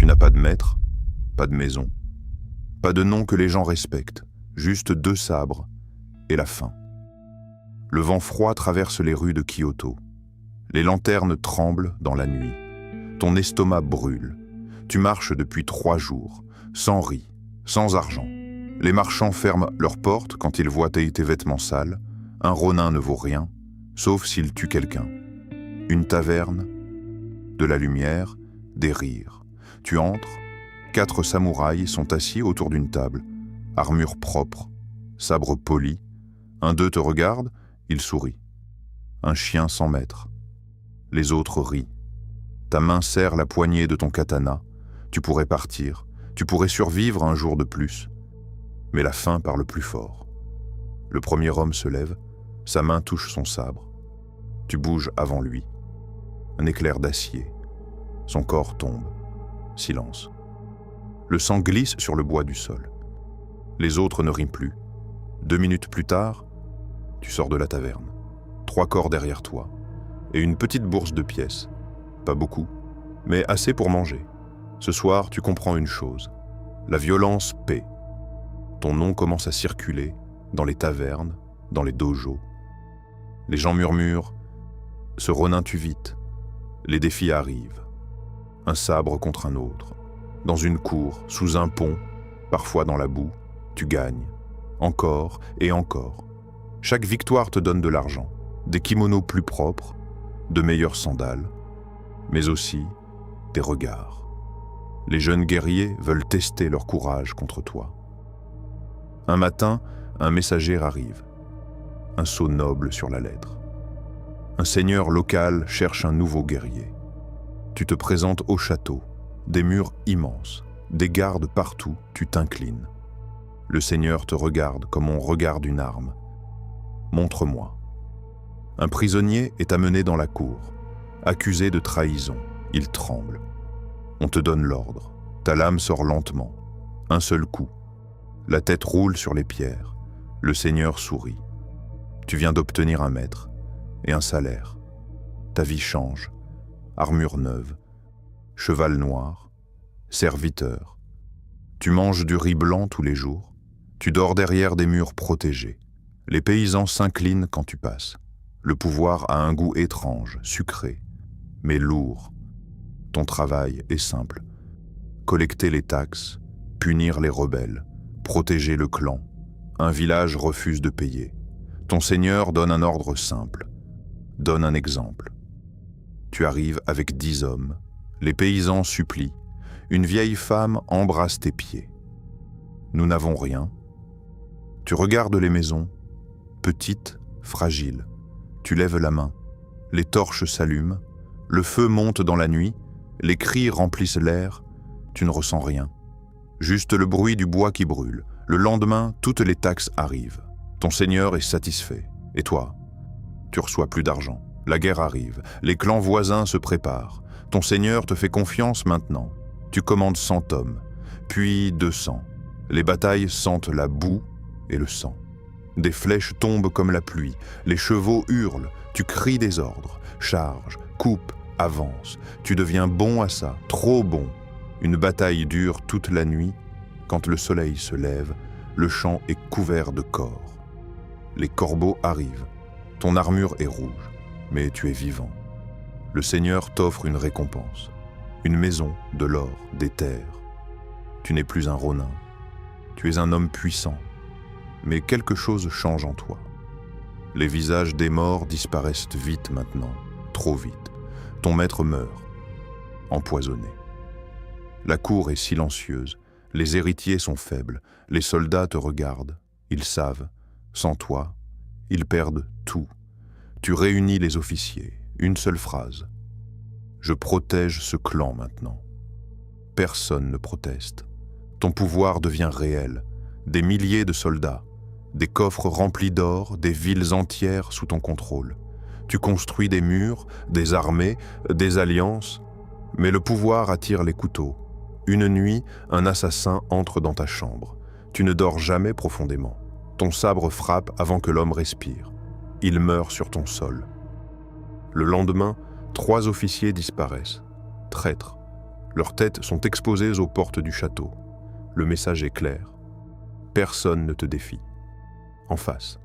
Tu n'as pas de maître, pas de maison, pas de nom que les gens respectent, juste 2 sabres et la faim. Le vent froid traverse les rues de Kyoto. Les lanternes tremblent dans la nuit. Ton estomac brûle. Tu marches depuis 3 jours, sans riz, sans argent. Les marchands ferment leurs portes quand ils voient tes vêtements sales. Un ronin ne vaut rien, sauf s'il tue quelqu'un. Une taverne, de la lumière, des rires. Tu entres, 4 samouraïs sont assis autour d'une table, armure propre, sabre poli. Un d'eux te regarde, il sourit. Un chien sans maître. Les autres rient. Ta main serre la poignée de ton katana. Tu pourrais partir, tu pourrais survivre un jour de plus. Mais la faim parle plus fort. Le premier homme se lève, sa main touche son sabre. Tu bouges avant lui. Un éclair d'acier. Son corps tombe. Silence. Le sang glisse sur le bois du sol. Les autres ne rient plus. 2 minutes plus tard, tu sors de la taverne. 3 corps derrière toi. Et une petite bourse de pièces. Pas beaucoup, mais assez pour manger. Ce soir, tu comprends une chose. La violence paie. Ton nom commence à circuler dans les tavernes, dans les dojos. Les gens murmurent « Ce ronin tue vite ». Les défis arrivent. Un sabre contre un autre. Dans une cour, sous un pont, parfois dans la boue, tu gagnes. Encore et encore. Chaque victoire te donne de l'argent, des kimonos plus propres, de meilleures sandales, mais aussi des regards. Les jeunes guerriers veulent tester leur courage contre toi. Un matin, un messager arrive. Un sceau noble sur la lettre. Un seigneur local cherche un nouveau guerrier. Tu te présentes au château, des murs immenses, des gardes partout, tu t'inclines. Le seigneur te regarde comme on regarde une arme. Montre-moi. Un prisonnier est amené dans la cour, accusé de trahison. Il tremble. On te donne l'ordre. Ta lame sort lentement. Un seul coup. La tête roule sur les pierres. Le seigneur sourit. Tu viens d'obtenir un maître et un salaire. Ta vie change. Armure neuve. Cheval noir. Serviteur. Tu manges du riz blanc tous les jours. Tu dors derrière des murs protégés. Les paysans s'inclinent quand tu passes. Le pouvoir a un goût étrange, sucré, mais lourd. Ton travail est simple. Collecter les taxes, punir les rebelles, protéger le clan. Un village refuse de payer. Ton seigneur donne un ordre simple. Donne un exemple. Tu arrives avec 10 hommes. Les paysans supplient. Une vieille femme embrasse tes pieds. Nous n'avons rien. Tu regardes les maisons, petites, fragiles. Tu lèves la main. Les torches s'allument. Le feu monte dans la nuit. Les cris remplissent l'air. Tu ne ressens rien. Juste le bruit du bois qui brûle. Le lendemain, toutes les taxes arrivent. Ton seigneur est satisfait. Et toi? Tu reçois plus d'argent. La guerre arrive. Les clans voisins se préparent. Ton seigneur te fait confiance maintenant. Tu commandes 100 hommes, puis 200. Les batailles sentent la boue et le sang. Des flèches tombent comme la pluie. Les chevaux hurlent. Tu cries des ordres. Charge, coupe, avance. Tu deviens bon à ça, trop bon. Une bataille dure toute la nuit. Quand le soleil se lève, le champ est couvert de corps. Les corbeaux arrivent. Ton armure est rouge, mais tu es vivant. Le Seigneur t'offre une récompense. Une maison, de l'or, des terres. Tu n'es plus un ronin. Tu es un homme puissant. Mais quelque chose change en toi. Les visages des morts disparaissent vite maintenant, trop vite. Ton maître meurt, empoisonné. La cour est silencieuse, les héritiers sont faibles, les soldats te regardent, ils savent, sans toi, ils perdent tout. Tu réunis les officiers, une seule phrase. Je protège ce clan maintenant. Personne ne proteste. Ton pouvoir devient réel, des milliers de soldats, des coffres remplis d'or, des villes entières sous ton contrôle. Tu construis des murs, des armées, des alliances, mais le pouvoir attire les couteaux. Une nuit, un assassin entre dans ta chambre. Tu ne dors jamais profondément. Ton sabre frappe avant que l'homme respire. Il meurt sur ton sol. Le lendemain, 3 officiers disparaissent. Traîtres. Leurs têtes sont exposées aux portes du château. Le message est clair. Personne ne te défie. En face.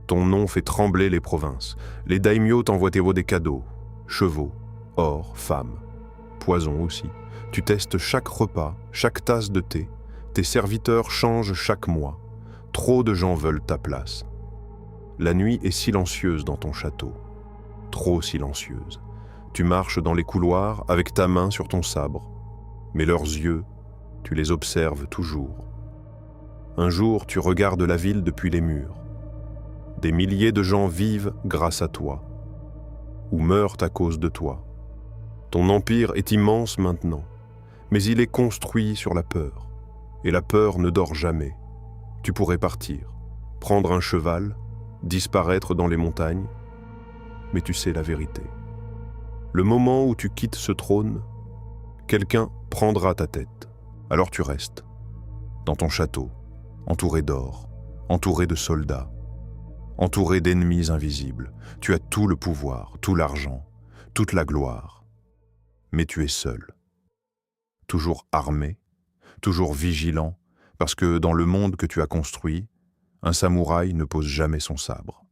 Ton nom fait trembler les provinces. Les daimyos t'envoient des cadeaux. Chevaux, or, femmes. Poison aussi. Tu testes chaque repas, chaque tasse de thé. Tes serviteurs changent chaque mois. Trop de gens veulent ta place. La nuit est silencieuse dans ton château. Trop silencieuse. Tu marches dans les couloirs avec ta main sur ton sabre. Mais leurs yeux, tu les observes toujours. Un jour, tu regardes la ville depuis les murs. Des milliers de gens vivent grâce à toi, ou meurent à cause de toi. Ton empire est immense maintenant, mais il est construit sur la peur. Et la peur ne dort jamais. Tu pourrais partir, prendre un cheval, disparaître dans les montagnes, mais tu sais la vérité. Le moment où tu quittes ce trône, quelqu'un prendra ta tête. Alors tu restes, dans ton château, entouré d'or, entouré de soldats, entouré d'ennemis invisibles. Tu as tout le pouvoir, tout l'argent, toute la gloire. Mais tu es seul. Toujours armé, toujours vigilant, parce que dans le monde que tu as construit, un samouraï ne pose jamais son sabre.